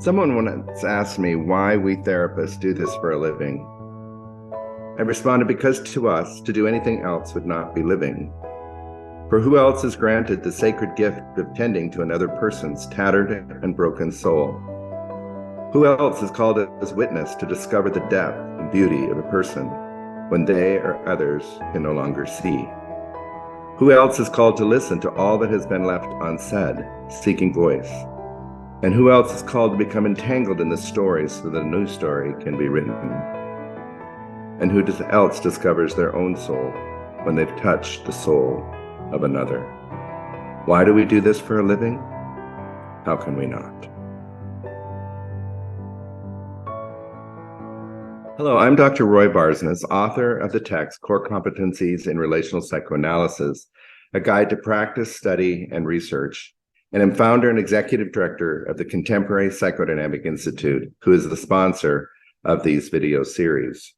Someone once asked me why we therapists do this for a living. I responded, because to us, to do anything else would not be living. For who else is granted the sacred gift of tending to another person's tattered and broken soul? Who else is called as witness to discover the depth and beauty of a person when they or others can no longer see? Who else is called to listen to all that has been left unsaid, seeking voice? And who else is called to become entangled in the story so that a new story can be written? And who else discovers their own soul when they've touched the soul of another? Why do we do this for a living? How can we not? Hello, I'm Dr. Roy Barsness, author of the text Core Competencies in Relational Psychoanalysis, a guide to practice, study, and research. And I'm founder and executive director of the Contemporary Psychodynamic Institute, who is the sponsor of these video series.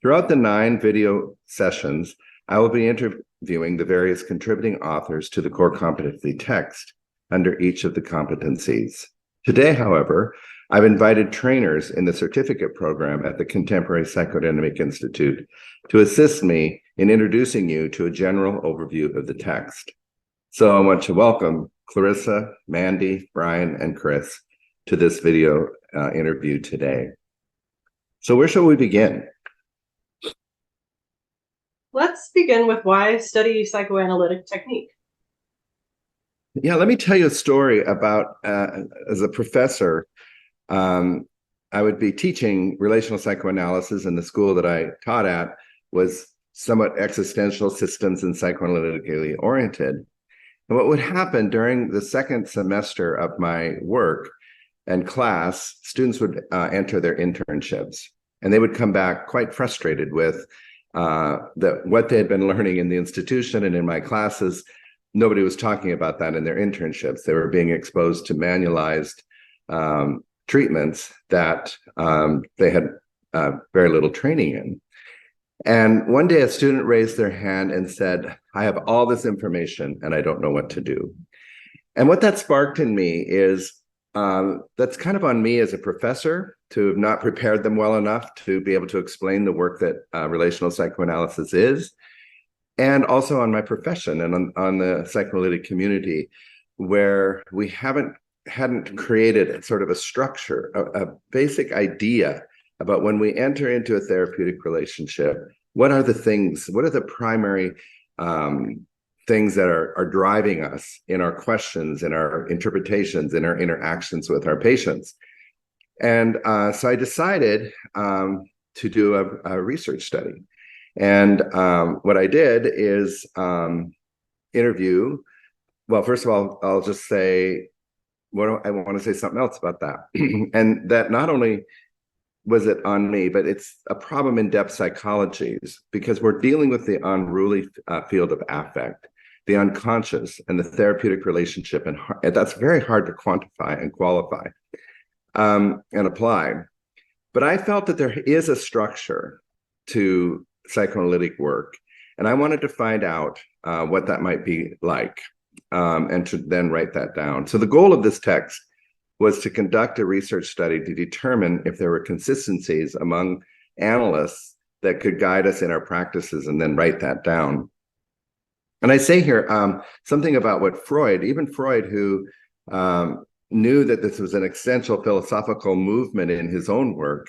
Throughout the 9 video sessions, I will be interviewing the various contributing authors to the core competency text under each of the competencies. Today, however, I've invited trainers in the certificate program at the Contemporary Psychodynamic Institute to assist me in introducing you to a general overview of the text. So I want to welcome Clarissa, Mandy, Brian, and Chris to this video interview today. So where shall we begin? Let's begin with why study psychoanalytic technique. Yeah, let me tell you a story about, as a professor, I would be teaching relational psychoanalysis, and the school that I taught at was somewhat existential systems and psychoanalytically oriented. And what would happen during the second semester of my work and class, students would enter their internships, and they would come back quite frustrated with what they had been learning in the institution and in my classes. Nobody was talking about that in their internships. They were being exposed to manualized treatments that they had very little training in. And one day a student raised their hand and said, I have all this information and I don't know what to do. And what that sparked in me is that's kind of on me as a professor to have not prepared them well enough to be able to explain the work that relational psychoanalysis is, and also on my profession and on the psychoanalytic community, where we hadn't created sort of a structure, a basic idea about when we enter into a therapeutic relationship, what are the primary things that are driving us in our questions, in our interpretations, in our interactions with our patients. And so I decided to do a research study. And what I did is interview, well, first of all, I'll just say, I want to say something else about that. And that not only was it on me, but it's a problem in depth psychologies, because we're dealing with the unruly field of affect, the unconscious, and the therapeutic relationship. And that's very hard to quantify and qualify and apply. But I felt that there is a structure to psychoanalytic work, and I wanted to find out what that might be like, and to then write that down. So the goal of this text was to conduct a research study to determine if there were consistencies among analysts that could guide us in our practices, and then write that down. And I say here something about what even Freud, who knew that this was an essential philosophical movement in his own work,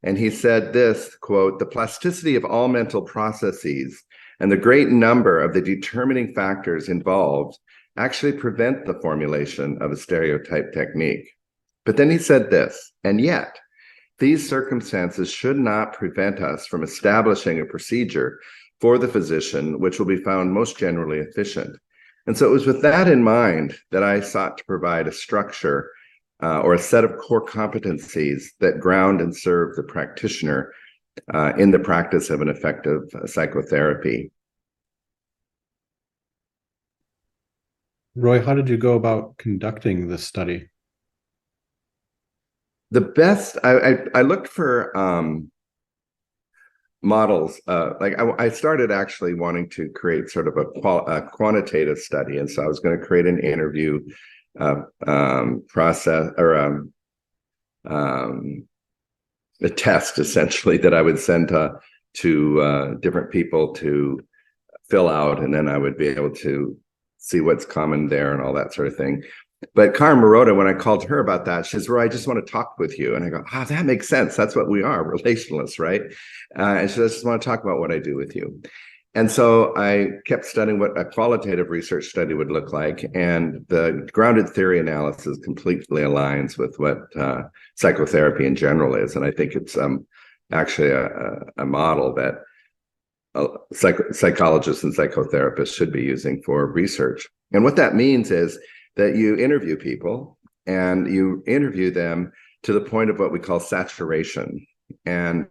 and he said this, quote, "The plasticity of all mental processes and the great number of the determining factors involved actually prevent the formulation of a stereotype technique." But then he said this, "And yet, these circumstances should not prevent us from establishing a procedure for the physician which will be found most generally efficient." And so it was with that in mind that I sought to provide a structure or a set of core competencies that ground and serve the practitioner in the practice of an effective psychotherapy. Roy, how did you go about conducting this study? The best, I looked for models. I started actually wanting to create sort of a quantitative study. And so I was going to create an interview process or a test essentially that I would send to different people to fill out, and then I would be able to see what's common there and all that sort of thing. But Karen Marotta, when I called her about that, she says, "Roy, I just want to talk with you." And I go, that makes sense. That's what we are, relationalists, right? And she says, "I just want to talk about what I do with you." And so I kept studying what a qualitative research study would look like. And the grounded theory analysis completely aligns with what psychotherapy in general is. And I think it's actually a model that psychologists and psychotherapists should be using for research. And what that means is that you interview people, and you interview them to the point of what we call saturation. And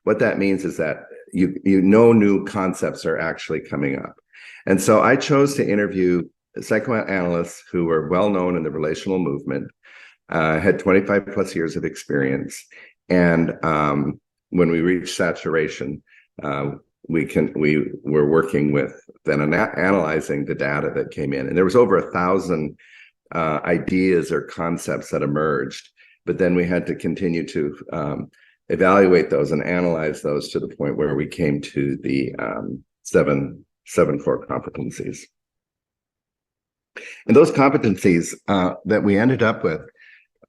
what that means is that new concepts are actually coming up. And so I chose to interview psychoanalysts who were well known in the relational movement, had 25 plus years of experience. And when we reached saturation, we were working with then analyzing the data that came in. And there was over 1,000 ideas or concepts that emerged, but then we had to continue to evaluate those and analyze those to the point where we came to the seven core competencies. And those competencies that we ended up with,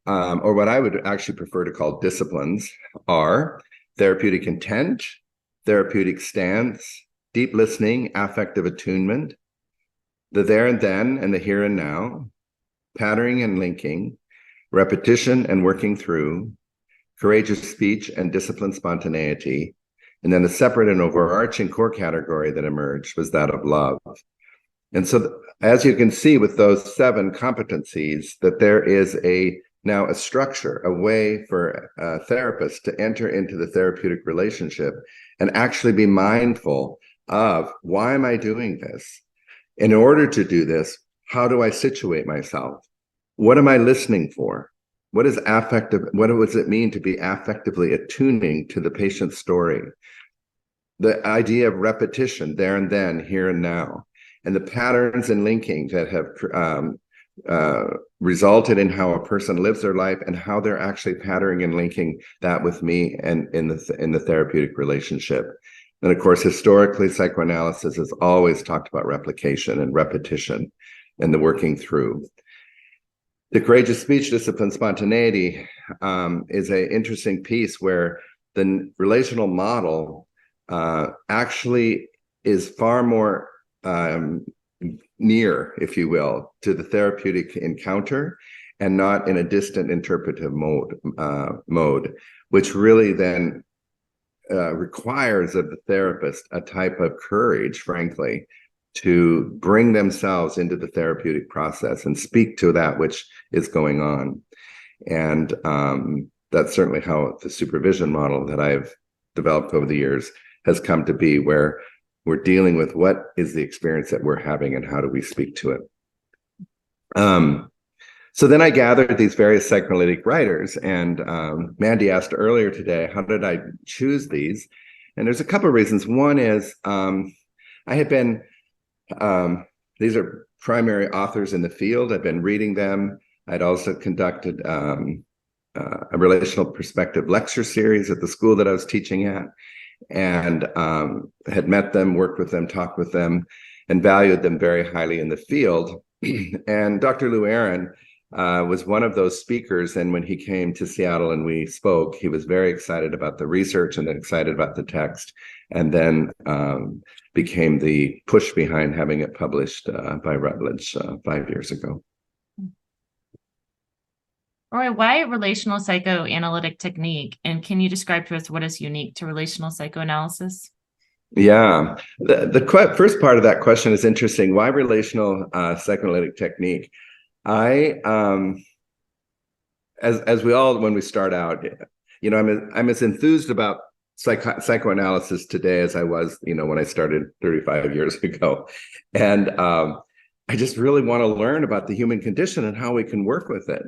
or what I would actually prefer to call disciplines, are therapeutic intent, therapeutic stance, deep listening, affective attunement, the there and then and the here and now, patterning and linking, repetition and working through, courageous speech and disciplined spontaneity. And then the separate and overarching core category that emerged was that of love. And so as you can see with those 7 competencies, that there is now a structure, a way for therapists to enter into the therapeutic relationship and actually be mindful of, why am I doing this? In order to do this, how do I situate myself? What am I listening for? What is affective? What does it mean to be affectively attuning to the patient's story? The idea of repetition, there and then, here and now, and the patterns and linking that have resulted in how a person lives their life and how they're actually patterning and linking that with me and in the therapeutic relationship. And of course, historically, psychoanalysis has always talked about replication and repetition and the working through. The courageous speech, discipline, spontaneity is an interesting piece where the relational model actually is far more near, if you will, to the therapeutic encounter, and not in a distant interpretive mode, which really then requires of the therapist a type of courage, frankly, to bring themselves into the therapeutic process and speak to that which is going on. And that's certainly how the supervision model that I've developed over the years has come to be, where we're dealing with what is the experience that we're having and how do we speak to it. So then I gathered these various psychoanalytic writers, and Mandy asked earlier today, how did I choose these? And there's a couple of reasons. One is I had been, these are primary authors in the field. I've been reading them. I'd also conducted a relational perspective lecture series at the school that I was teaching at, and had met them, worked with them, talked with them, and valued them very highly in the field. And Dr. Lou Aaron was one of those speakers, and when he came to Seattle and we spoke, he was very excited about the research and then excited about the text, and then became the push behind having it published by Routledge 5 years ago. All right, why relational psychoanalytic technique? And can you describe to us what is unique to relational psychoanalysis? Yeah, the first part of that question is interesting. Why relational psychoanalytic technique? As we all, when we start out, you know, I'm as enthused about psychoanalysis today as I was, you know, when I started 35 years ago. And I just really want to learn about the human condition and how we can work with it.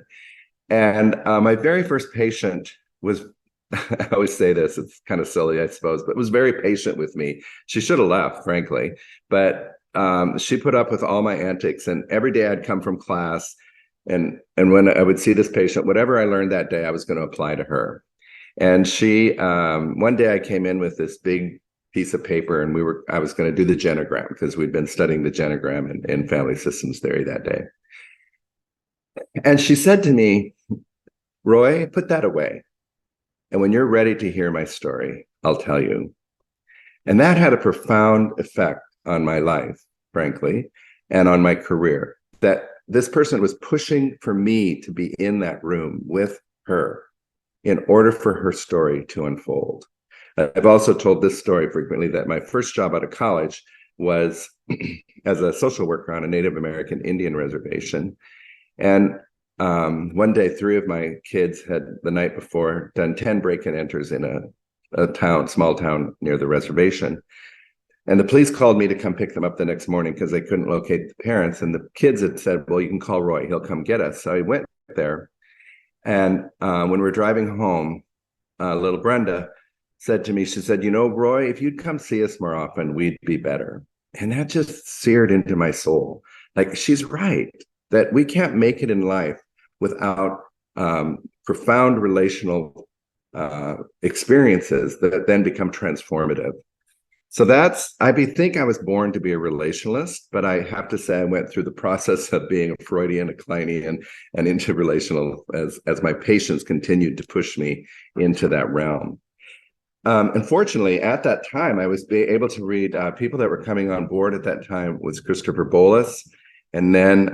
And my very first patient was, I always say this, it's kind of silly, I suppose, but was very patient with me. She should have left, frankly, but she put up with all my antics. And every day I'd come from class And when I would see this patient, whatever I learned that day, I was going to apply to her. And she, one day I came in with this big piece of paper, and I was going to do the genogram because we'd been studying the genogram in family systems theory that day. And she said to me, "Roy, put that away. And when you're ready to hear my story, I'll tell you." And that had a profound effect on my life, frankly, and on my career, that this person was pushing for me to be in that room with her in order for her story to unfold. I've also told this story frequently, that my first job out of college was as a social worker on a Native American Indian reservation. And one day, 3 of my kids had the night before done 10 break-in enters in a small town near the reservation. And the police called me to come pick them up the next morning because they couldn't locate the parents. And the kids had said, "Well, you can call Roy, he'll come get us." So I went there. And when we were driving home, little Brenda said to me, she said, "You know, Roy, if you'd come see us more often, we'd be better." And that just seared into my soul. Like, she's right, that we can't make it in life without profound relational experiences that then become transformative. So I think I was born to be a relationalist, but I have to say I went through the process of being a Freudian, a Kleinian, and into relational as my patients continued to push me into that realm. Unfortunately, at that time, I was able to read people that were coming on board at that time was Christopher Bolus. And then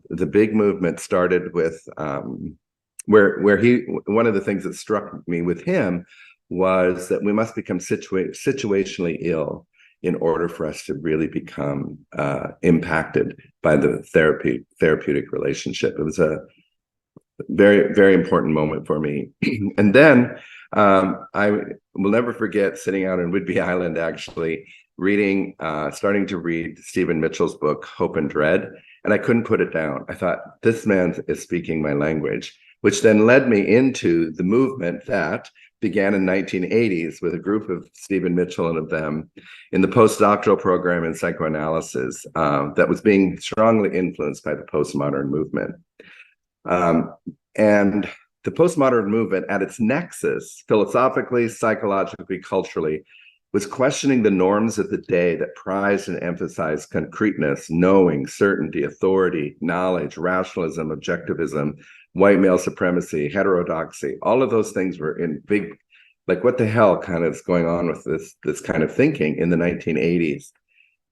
the big movement started with where one of the things that struck me with him was that we must become situationally ill in order for us to really become impacted by the therapeutic relationship. It was a very, very important moment for me. And then I will never forget sitting out in Whidbey Island, actually starting to read Stephen Mitchell's book, Hope and Dread. And I couldn't put it down. I thought, this man is speaking my language, which then led me into the movement that began in 1980s with a group of Stephen Mitchell and of them in the postdoctoral program in psychoanalysis that was being strongly influenced by the postmodern movement. And the postmodern movement at its nexus, philosophically, psychologically, culturally, was questioning the norms of the day that prized and emphasized concreteness, knowing, certainty, authority, knowledge, rationalism, objectivism, white male supremacy, heterodoxy. All of those things were in big, like, what the hell kind of is going on with this kind of thinking in the 1980s.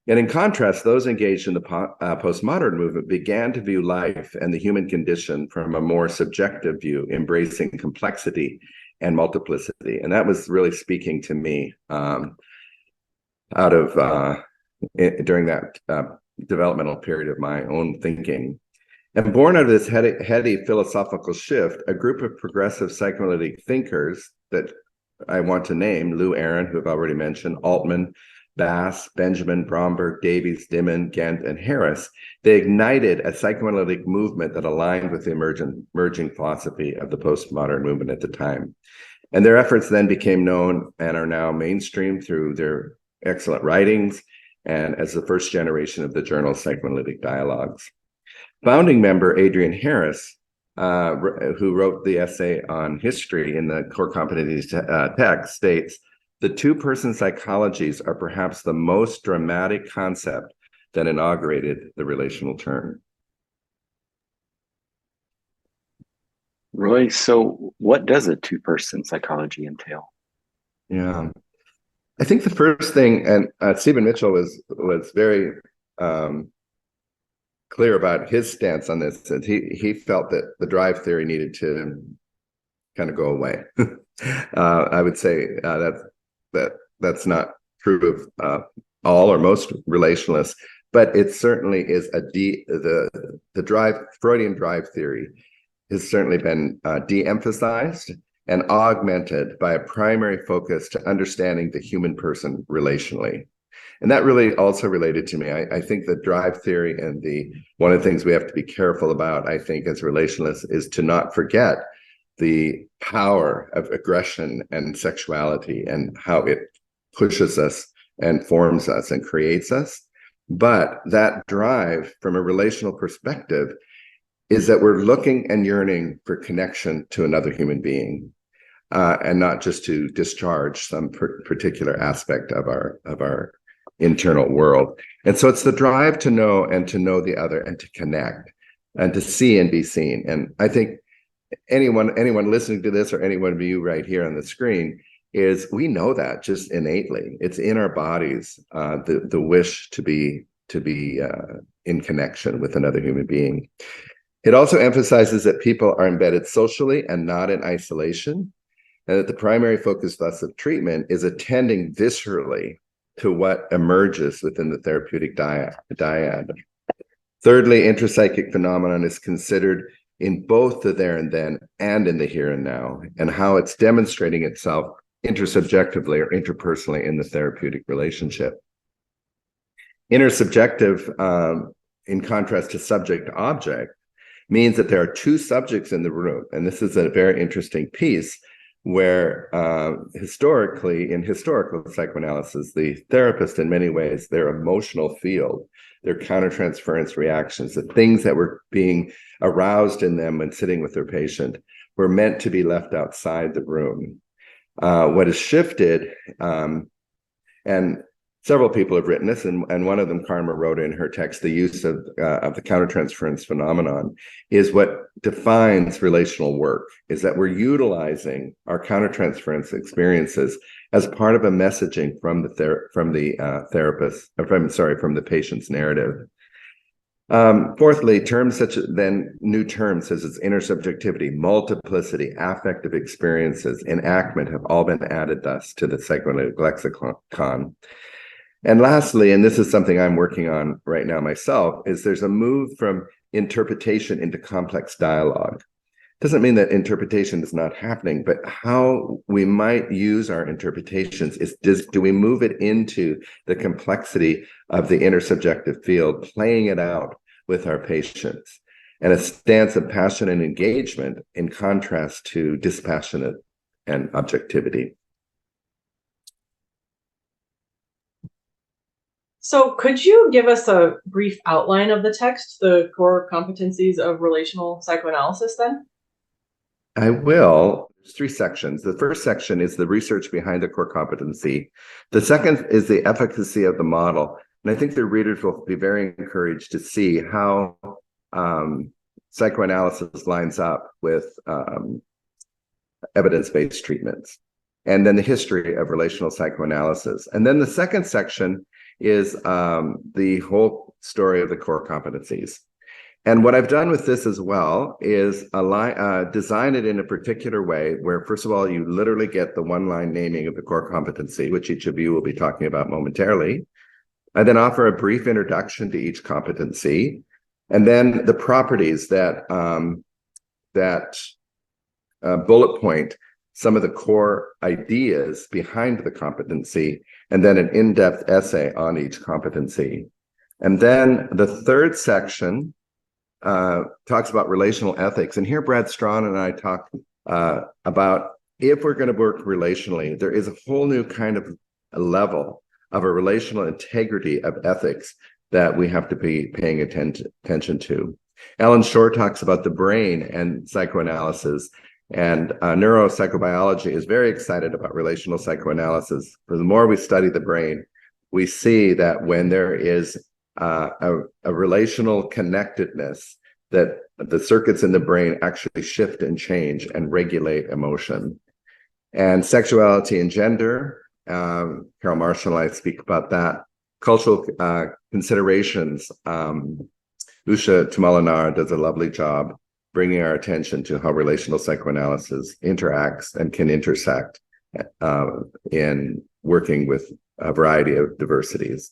And in contrast, those engaged in the postmodern movement began to view life and the human condition from a more subjective view, embracing complexity and multiplicity. And that was really speaking to me during that developmental period of my own thinking. And born out of this heady philosophical shift, a group of progressive psychoanalytic thinkers that I want to name, Lou Aaron, who I've already mentioned, Altman, Bass, Benjamin, Bromberg, Davies, Dimon, Ghent, and Harris, they ignited a psychoanalytic movement that aligned with the emerging philosophy of the postmodern movement at the time. And their efforts then became known and are now mainstream through their excellent writings and as the first generation of the journal Psychoanalytic Dialogues. Founding member Adrian Harris, who wrote the essay on history in the core competencies text, states, "The two-person psychologies are perhaps the most dramatic concept that inaugurated the relational term." Roy, so what does a two-person psychology entail? Yeah, I think the first thing, and Stephen Mitchell was very clear about his stance on this, and he felt that the drive theory needed to kind of go away. I would say that's not true of all or most relationalists, but it certainly is the Freudian drive theory has certainly been de-emphasized and augmented by a primary focus to understanding the human person relationally. And that really also related to me. I think the drive theory and one of the things we have to be careful about, I think, as relationalists, is to not forget the power of aggression and sexuality and how it pushes us and forms us and creates us. But that drive, from a relational perspective, is that we're looking and yearning for connection to another human being, and not just to discharge some particular aspect of our internal world. And so it's the drive to know and to know the other and to connect and to see and be seen. And I think anyone listening to this, or any one of you right here on the screen, is we know that just innately. It's in our bodies, the wish to be in connection with another human being. It also emphasizes that people are embedded socially and not in isolation, and that the primary focus thus of treatment is attending viscerally to what emerges within the therapeutic dyad. Thirdly, intrapsychic phenomenon is considered in both the there and then and in the here and now, and how it's demonstrating itself intersubjectively or interpersonally in the therapeutic relationship. Intersubjective, in contrast to subject-object, means that there are two subjects in the room. And this is a very interesting piece where historically, in historical psychoanalysis, the therapist, in many ways, their emotional field, their countertransference reactions, the things that were being aroused in them when sitting with their patient, were meant to be left outside the room. What has shifted, and several people have written this, and one of them, Karma, wrote in her text, the use of the countertransference phenomenon is what defines relational work, is that we're utilizing our countertransference experiences as part of a messaging from the therapist, from the patient's narrative. Fourthly, terms such as new terms such as intersubjectivity, multiplicity, affective experiences, enactment have all been added thus to the psychoanalytic lexicon. And lastly, and this is something I'm working on right now myself, is there's a move from interpretation into complex dialogue. Doesn't mean that interpretation is not happening, but how we might use our interpretations is, do we move it into the complexity of the intersubjective field, playing it out with our patients, and a stance of passion and engagement in contrast to dispassionate and objectivity. So could you give us a brief outline of the text, the core competencies of relational psychoanalysis then? I will. There's three sections. The first section is the research behind the core competency. The second is the efficacy of the model. And I think the readers will be very encouraged to see how psychoanalysis lines up with evidence-based treatments. And then the history of relational psychoanalysis. And then the second section is the whole story of the core competencies. And what I've done with this as well is design it in a particular way where, first of all, you literally get the one-line naming of the core competency, which each of you will be talking about momentarily. I then offer a brief introduction to each competency, and then the properties that bullet point some of the core ideas behind the competency, and then an in-depth essay on each competency. And then the third section talks about relational ethics. And here Brad Strawn and I talk about, if we're going to work relationally, there is a whole new kind of level of a relational integrity of ethics that we have to be paying attention to. Alan Shore talks about the brain and psychoanalysis, and neuropsychobiology is very excited about relational psychoanalysis. For the more we study the brain, we see that when there is a relational connectedness, that the circuits in the brain actually shift and change and regulate emotion. And sexuality and gender, Carol Marshall and I speak about that. Cultural considerations, Usha Tumalanar does a lovely job bringing our attention to how relational psychoanalysis interacts and can intersect in working with a variety of diversities.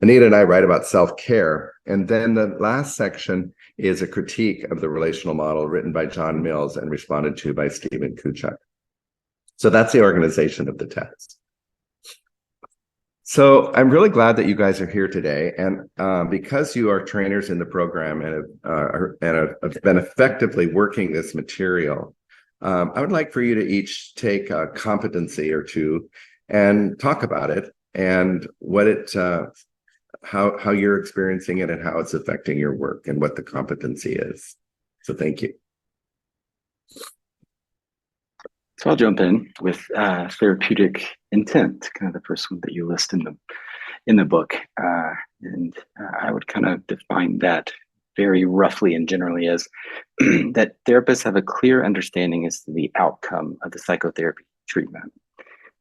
Anita and I write about self-care. And then the last section is a critique of the relational model written by John Mills and responded to by Stephen Kuchuk. So that's the organization of the text. So I'm really glad that you guys are here today. And because you are trainers in the program and have been effectively working this material, I would like for you to each take a competency or two and talk about it and what it, how you're experiencing it and how it's affecting your work and what the competency is. So thank you. So I'll jump in with therapeutic intent, kind of the first one that you list in the book, and I would kind of define that very roughly and generally as that therapists have a clear understanding as to the outcome of the psychotherapy treatment.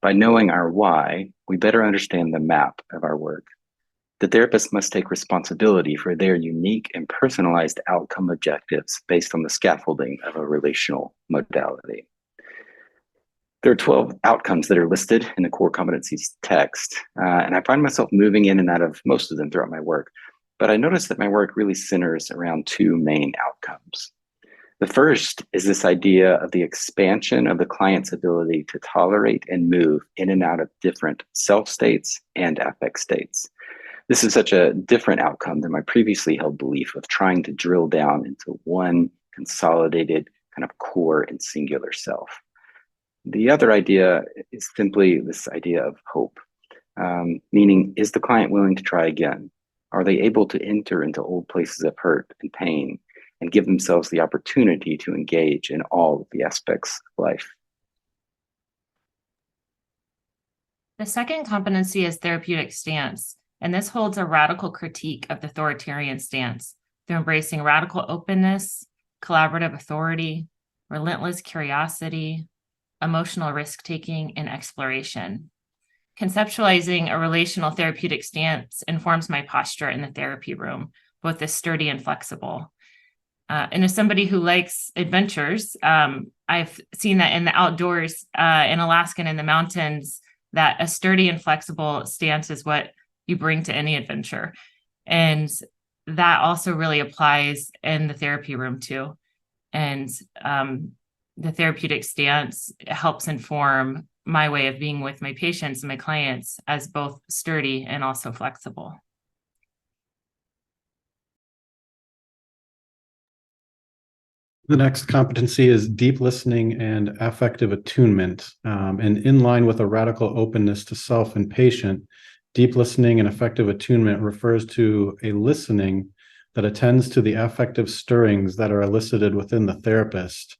By knowing our why, we better understand the map of our work. The therapist must take responsibility for their unique and personalized outcome objectives based on the scaffolding of a relational modality. There are 12 outcomes that are listed in the core competencies text, and I find myself moving in and out of most of them throughout my work. But I notice that my work really centers around two main outcomes. The first is this idea of the expansion of the client's ability to tolerate and move in and out of different self states and affect states. This is such a different outcome than my previously held belief of trying to drill down into one consolidated kind of core and singular self. The other idea is simply this idea of hope, meaning, is the client willing to try again? Are they able to enter into old places of hurt and pain and give themselves the opportunity to engage in all of the aspects of life? The second competency is therapeutic stance, and this holds a radical critique of the authoritarian stance through embracing radical openness, collaborative authority, relentless curiosity, emotional risk-taking, and exploration. Conceptualizing a relational therapeutic stance informs my posture in the therapy room, both as sturdy and flexible. And as somebody who likes adventures, I've seen that in the outdoors, in Alaska and in the mountains, that a sturdy and flexible stance is what you bring to any adventure. And that also really applies in the therapy room too. And the therapeutic stance helps inform my way of being with my patients and my clients as both sturdy and also flexible. The next competency is deep listening and affective attunement. And in line with a radical openness to self and patient, deep listening and affective attunement refers to a listening that attends to the affective stirrings that are elicited within the therapist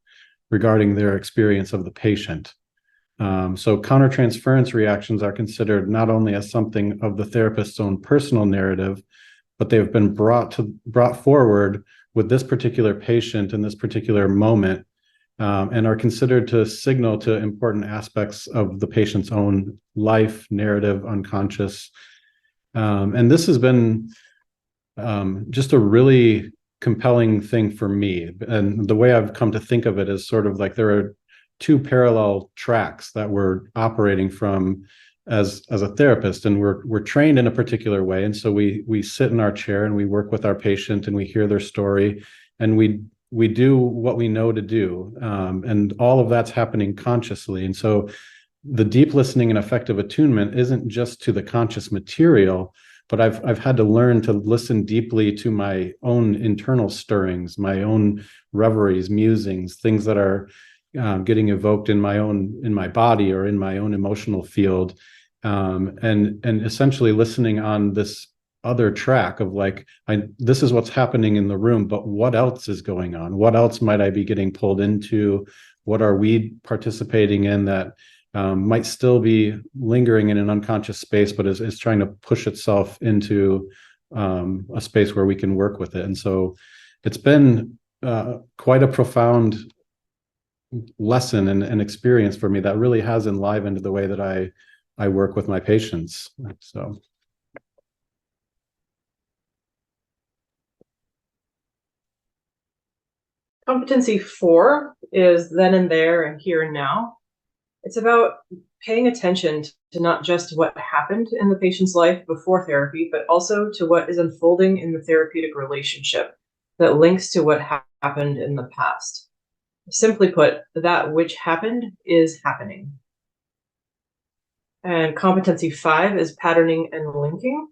regarding their experience of the patient. So countertransference reactions are considered not only as something of the therapist's own personal narrative, but they've been brought forward with this particular patient in this particular moment, and are considered to signal to important aspects of the patient's own life, narrative, unconscious. And this has been just a really compelling thing for me. And the way I've come to think of it is sort of like there are two parallel tracks that we're operating from as a therapist, and we're trained in a particular way. And so we sit in our chair and we work with our patient and we hear their story and we do what we know to do. And all of that's happening consciously. And so the deep listening and affective attunement isn't just to the conscious material, but I've had to learn to listen deeply to my own internal stirrings, my own reveries, musings, things that are getting evoked in my body or in my own emotional field, and essentially listening on this other track of like, this is what's happening in the room, but what else is going on? What else might I be getting pulled into? What are we participating in that might still be lingering in an unconscious space, but is trying to push itself into a space where we can work with it? And so it's been quite a profound lesson and experience for me that really has enlivened the way that I work with my patients. So. Competency 4 is then and there and here and now. It's about paying attention to not just what happened in the patient's life before therapy, but also to what is unfolding in the therapeutic relationship that links to what happened in the past. Simply put, that which happened is happening. And competency 5 is patterning and linking.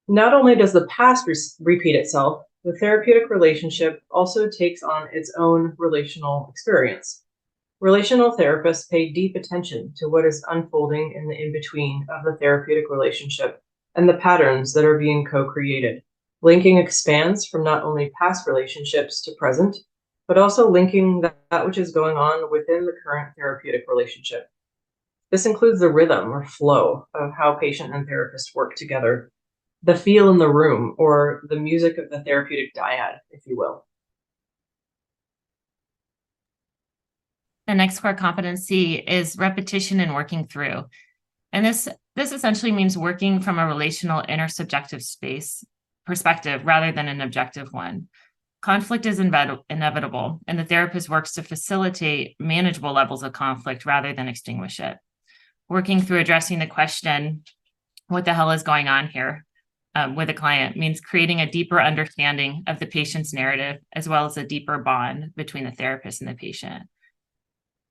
Not only does the past repeat itself, the therapeutic relationship also takes on its own relational experience. Relational therapists pay deep attention to what is unfolding in the in-between of the therapeutic relationship and the patterns that are being co-created, Linking expands from not only past relationships to present, but also linking that which is going on within the current therapeutic relationship. This includes the rhythm or flow of how patient and therapist work together, the feel in the room, or the music of the therapeutic dyad, if you will. The next core competency is repetition and working through. And this essentially means working from a relational intersubjective space perspective rather than an objective one. Conflict is inevitable, and the therapist works to facilitate manageable levels of conflict rather than extinguish it. Working through addressing the question, what the hell is going on here, with a client means creating a deeper understanding of the patient's narrative, as well as a deeper bond between the therapist and the patient.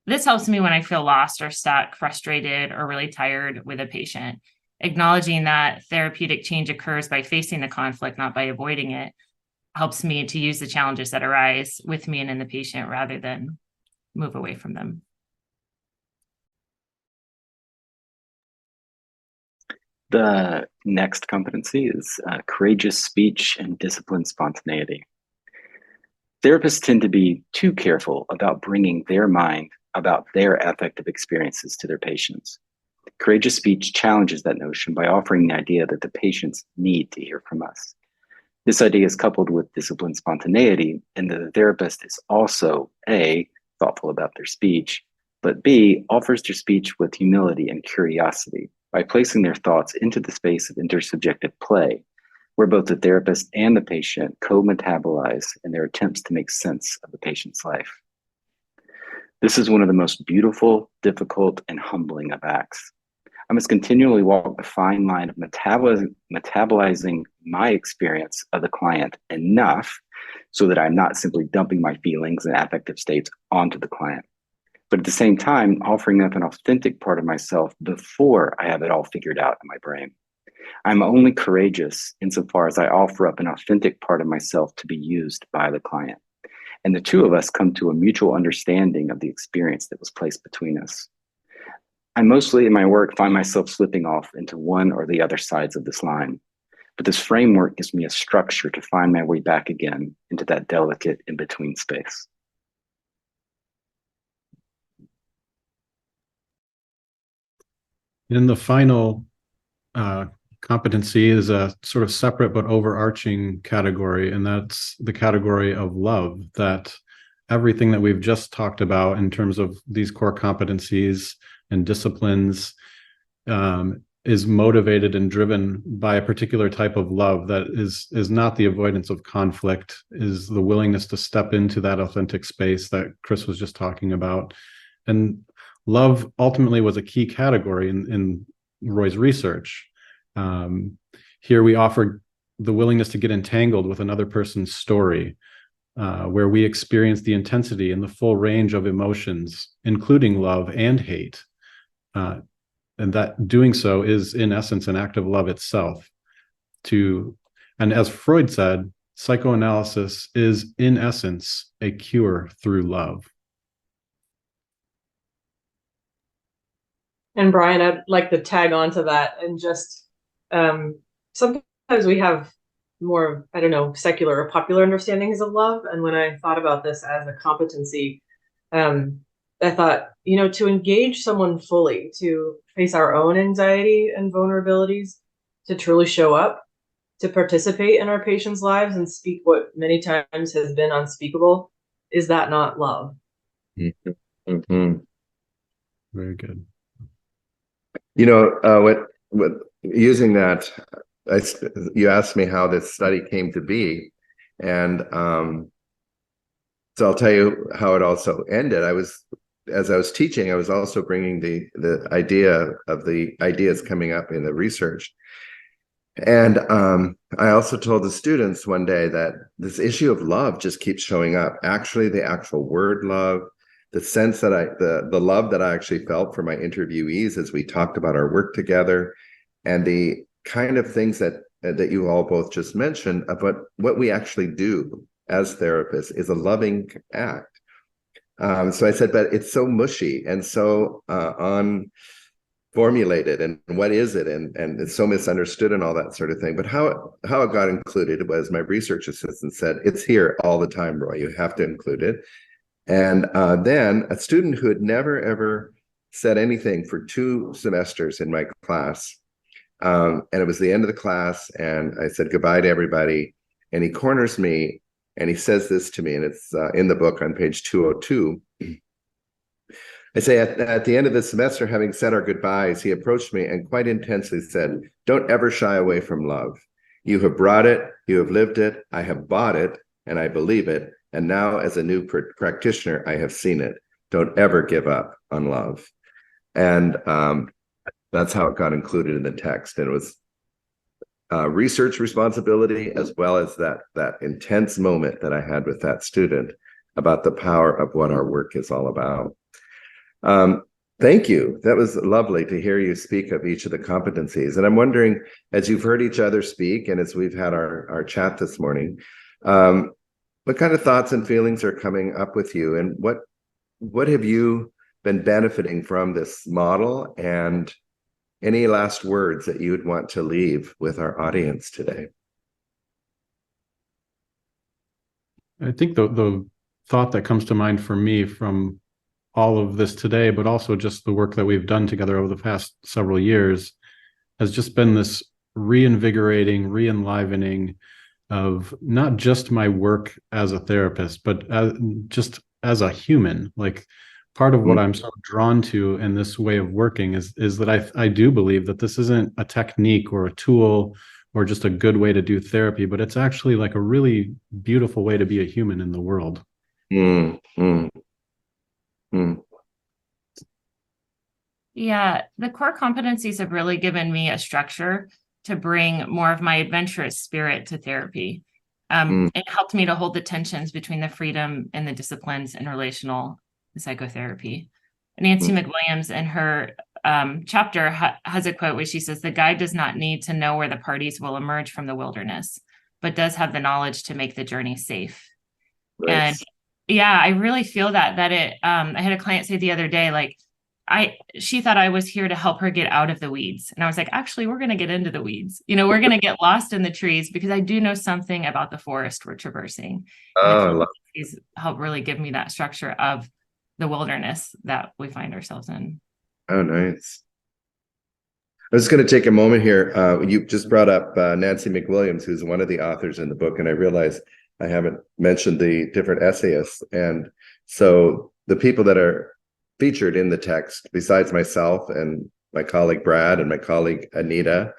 This helps me when I feel lost or stuck, frustrated, or really tired with a patient. Acknowledging that therapeutic change occurs by facing the conflict, not by avoiding it, helps me to use the challenges that arise with me and in the patient rather than move away from them. The next competency is courageous speech and disciplined spontaneity. Therapists tend to be too careful about bringing their mind about their affective experiences to their patients. Courageous speech challenges that notion by offering the idea that the patients need to hear from us. This idea is coupled with disciplined spontaneity, and that the therapist is also A, thoughtful about their speech, but B, offers their speech with humility and curiosity by placing their thoughts into the space of intersubjective play, where both the therapist and the patient co-metabolize in their attempts to make sense of the patient's life. This is one of the most beautiful, difficult, and humbling of acts. I must continually walk the fine line of metabolizing my experience of the client enough so that I'm not simply dumping my feelings and affective states onto the client, but at the same time, offering up an authentic part of myself before I have it all figured out in my brain. I'm only courageous insofar as I offer up an authentic part of myself to be used by the client. And the two of us come to a mutual understanding of the experience that was placed between us. I mostly in my work find myself slipping off into one or the other sides of this line, but this framework gives me a structure to find my way back again into that delicate in-between space. And the final competency is a sort of separate but overarching category, and that's the category of love. That everything that we've just talked about in terms of these core competencies and disciplines is motivated and driven by a particular type of love that is not the avoidance of conflict, is the willingness to step into that authentic space that Chris was just talking about. And love ultimately was a key category in Roy's research. Here we offer the willingness to get entangled with another person's story, where we experience the intensity and the full range of emotions, including love and hate. And that doing so is, in essence, an act of love itself. And as Freud said, psychoanalysis is, in essence, a cure through love. And Brian, I'd like to tag on to that and just sometimes we have more, I don't know, secular or popular understandings of love. And when I thought about this as a competency, I thought, to engage someone fully, to face our own anxiety and vulnerabilities, to truly show up, to participate in our patients' lives and speak what many times has been unspeakable, is that not love? Mm-hmm. Mm-hmm. Very good. What using that, you asked me how this study came to be, and so I'll tell you how it also ended. As I was teaching, I was also bringing the idea of the ideas coming up in the research, and I also told the students one day that this issue of love just keeps showing up. Actually, the actual word love, the sense that the love that I actually felt for my interviewees as we talked about our work together, and the kind of things that you all both just mentioned about what we actually do as therapists is a loving act. So I said, but it's so mushy and so formulated and what is it, and it's so misunderstood and all that sort of thing. But how it got included was my research assistant said, it's here all the time, Roy, you have to include it. And then a student who had never ever said anything for 2 semesters in my class, and it was the end of the class, and I said goodbye to everybody, and he corners me and he says this to me, and it's in the book on page 202. I say, at the end of the semester, having said our goodbyes, he approached me and quite intensely said, don't ever shy away from love. You have brought it, you have lived it, I have bought it, and I believe it. And now as a new practitioner, I have seen it. Don't ever give up on love. And that's how it got included in the text. And it was research responsibility, as well as that intense moment that I had with that student about the power of what our work is all about. Thank you. That was lovely to hear you speak of each of the competencies. And I'm wondering, as you've heard each other speak, and as we've had our chat this morning, what kind of thoughts and feelings are coming up with you, and what have you been benefiting from this model, and any last words that you would want to leave with our audience today? I think the thought that comes to mind for me from all of this today, but also just the work that we've done together over the past several years, has just been this reinvigorating, re-enlivening of not just my work as a therapist, but just as a human. Like, part of what I'm so drawn to in this way of working is that I do believe that this isn't a technique or a tool or just a good way to do therapy, but it's actually like a really beautiful way to be a human in the world. Yeah, the core competencies have really given me a structure to bring more of my adventurous spirit to therapy. It helped me to hold the tensions between the freedom and the disciplines in relational psychotherapy. Nancy McWilliams, in her chapter, has a quote where she says, the guide does not need to know where the parties will emerge from the wilderness, but does have the knowledge to make the journey safe. Right. And yeah, I really feel that it, I had a client say the other day, like, she thought I was here to help her get out of the weeds. And I was like, actually, we're going to get into the weeds. We're going to get lost in the trees, because I do know something about the forest we're traversing. And these help really give me that structure of the wilderness that we find ourselves in. Oh, nice. I was going to take a moment here. You just brought up Nancy McWilliams, who's one of the authors in the book, and I realized I haven't mentioned the different essayists. And so the people that are featured in the text, besides myself and my colleague Brad and my colleague Anita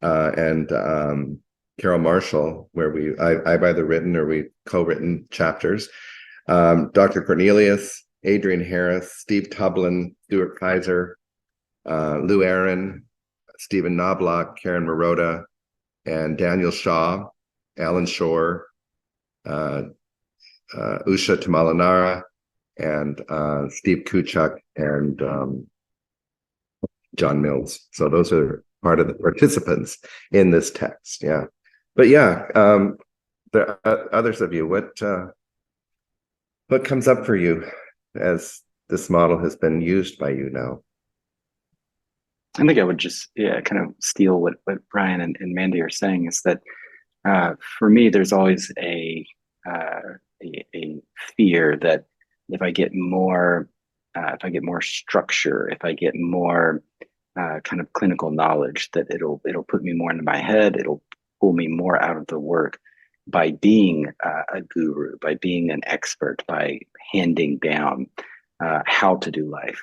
and Carol Marshall, where I've either written or we've co-written chapters, Dr. Cornelius, Adrian Harris, Steve Tublin, Stuart Kaiser, Lou Aaron, Stephen Knobloch, Karen Marotta, and Daniel Shaw, Alan Shore, Usha Tamalanara, and Steve Kuchuk, and John Mills. So those are part of the participants in this text. Yeah. But yeah, there are others of you. What comes up for you as this model has been used by you now? I think I would just kind of steal what Brian and Mandy are saying, is that for me, there's always a fear that if I get more structure, if I get more kind of clinical knowledge, that it'll put me more into my head. It'll pull me more out of the work by being a guru, by being an expert, by handing down how to do life.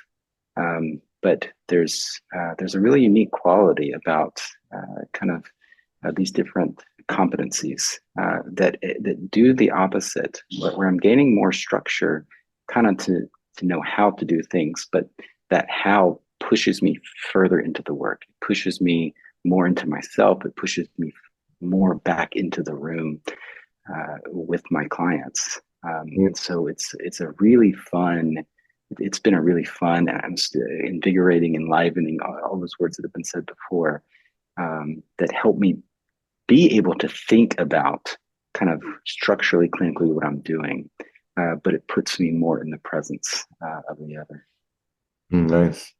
But there's a really unique quality about kind of these different competencies that do the opposite, where I'm gaining more structure, kind of to know how to do things, but that how pushes me further into the work. It pushes me more into myself. It pushes me more back into the room with my clients. And so it's been a really fun and invigorating, enlivening, all those words that have been said before, that help me be able to think about kind of structurally, clinically what I'm doing, but it puts me more in the presence of the other. Nice.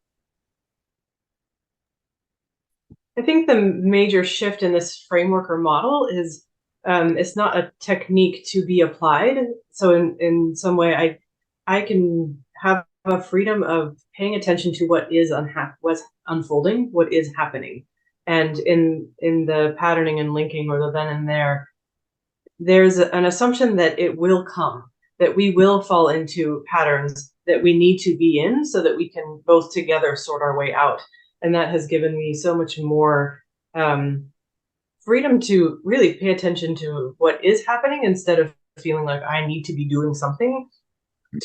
I think the major shift in this framework or model is it's not a technique to be applied. So in some way, I can have a freedom of paying attention to what's unfolding, what is happening. And in the patterning and linking, or the then and there, there's an assumption that it will come, that we will fall into patterns that we need to be in so that we can both together sort our way out. And that has given me so much more freedom to really pay attention to what is happening instead of feeling like I need to be doing something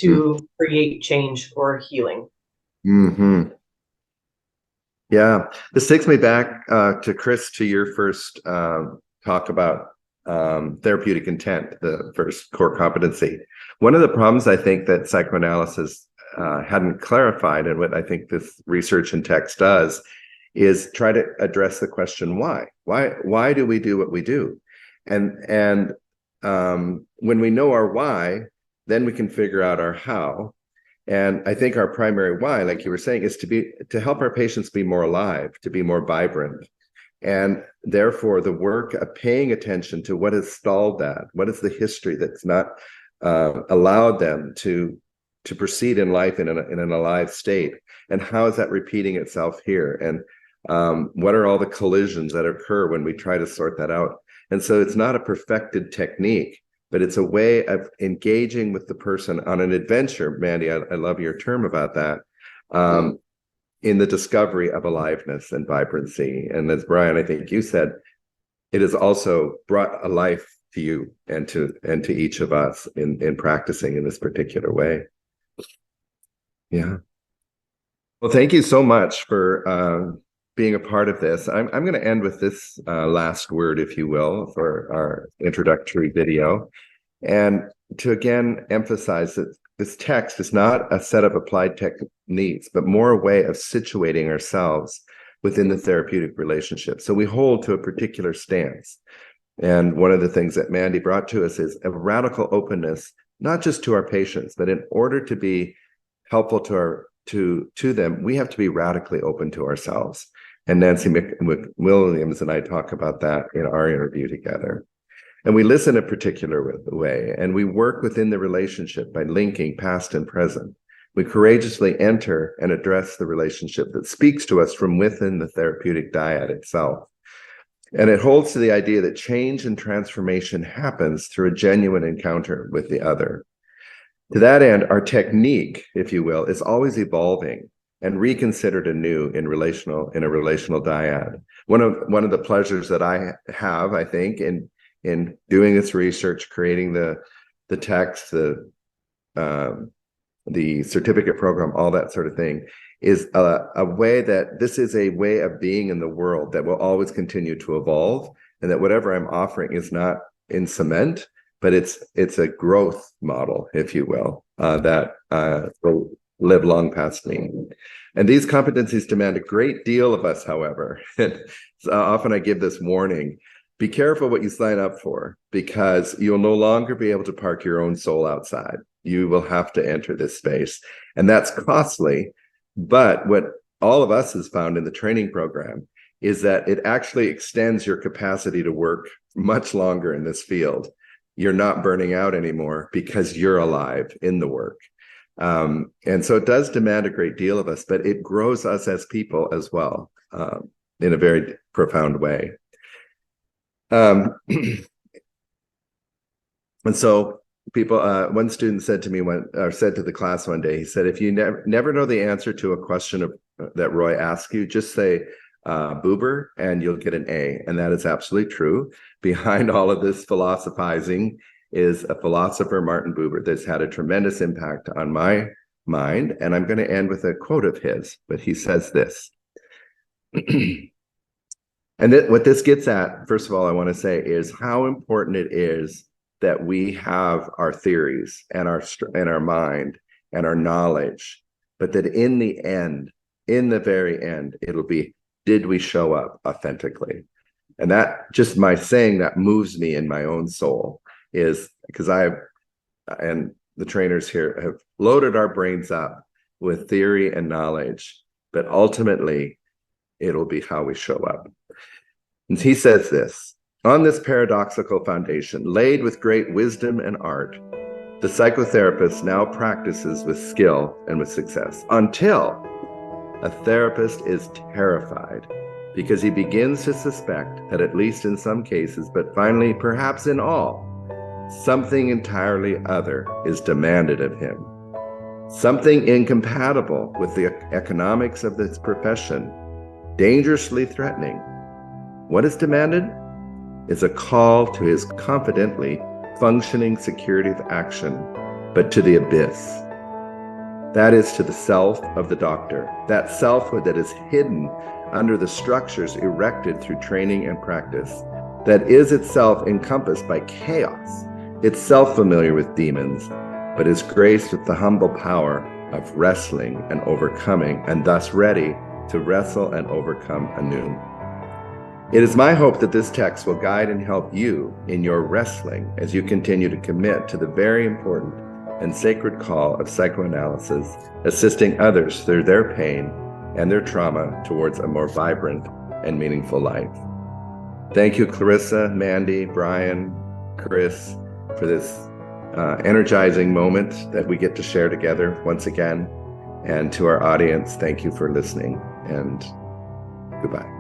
to create change or healing. Mm-hmm. Yeah, this takes me back to Chris, to your first talk about therapeutic intent, the first core competency. One of the problems I think that psychoanalysis hadn't clarified, and what I think this research and text does, is try to address the question why. Why do we do what we do? And when we know our why, then we can figure out our how. And I think our primary why, like you were saying, is to help our patients be more alive, to be more vibrant. And therefore, the work of paying attention to what has stalled that, what is the history that's not allowed them to proceed in life in an alive state, and how is that repeating itself here, and what are all the collisions that occur when we try to sort that out. And so it's not a perfected technique, but it's a way of engaging with the person on an adventure. Mandy, I love your term about that, in the discovery of aliveness and vibrancy. And as Brian, I think you said, it has also brought a life to you and to each of us in practicing in this particular way. Yeah. Well, thank you so much for being a part of this. I'm going to end with this last word, if you will, for our introductory video. And to again emphasize that this text is not a set of applied techniques, but more a way of situating ourselves within the therapeutic relationship. So we hold to a particular stance. And one of the things that Mandy brought to us is a radical openness, not just to our patients, but in order to be helpful to them, we have to be radically open to ourselves. And Nancy Williams and I talk about that in our interview together. And we listen a particular way, and we work within the relationship by linking past and present. We courageously enter and address the relationship that speaks to us from within the therapeutic dyad itself. And it holds to the idea that change and transformation happens through a genuine encounter with the other. To that end, our technique, if you will, is always evolving and reconsidered anew in a relational dyad. One of the pleasures that I have, I think, in doing this research, creating the text, the certificate program, all that sort of thing, is a way that this is a way of being in the world that will always continue to evolve, and that whatever I'm offering is not in cement, but it's a growth model, if you will, that will live long past me. And these competencies demand a great deal of us, however. And so often I give this warning: be careful what you sign up for, because you'll no longer be able to park your own soul outside. You will have to enter this space, and that's costly. But what all of us has found in the training program is that it actually extends your capacity to work much longer in this field. You're not burning out anymore because you're alive in the work. And so it does demand a great deal of us, but it grows us as people as well, in a very profound way. And so people, one student said to me said to the class one day, he said, if you never know the answer to a question that Roy asks you, just say buber and you'll get an A. And that is absolutely true. Behind all of this philosophizing is a philosopher, Martin Buber, that's had a tremendous impact on my mind. And I'm going to end with a quote of his, but he says this. And what this gets at, first of all, I want to say is how important it is that we have our theories and our mind and our knowledge, but that in the end, in the very end, it'll be, did we show up authentically? And that, just my saying that moves me in my own soul, is because and the trainers here have loaded our brains up with theory and knowledge, but ultimately it'll be how we show up. And he says this: on this paradoxical foundation, laid with great wisdom and art, the psychotherapist now practices with skill and with success, until a therapist is terrified because he begins to suspect that, at least in some cases, but finally perhaps in all, something entirely other is demanded of him. Something incompatible with the economics of this profession, dangerously threatening. What is demanded is a call to his confidently functioning security of action, but to the abyss. That is, to the self of the doctor, that self that is hidden under the structures erected through training and practice, that is itself encompassed by chaos, itself familiar with demons, but is graced with the humble power of wrestling and overcoming, and thus ready to wrestle and overcome anew. It is my hope that this text will guide and help you in your wrestling as you continue to commit to the very important and sacred call of psychoanalysis, assisting others through their pain and their trauma towards a more vibrant and meaningful life. Thank you, Clarissa, Mandy, Brian, Chris, for this energizing moment that we get to share together once again. And to our audience, thank you for listening, and goodbye.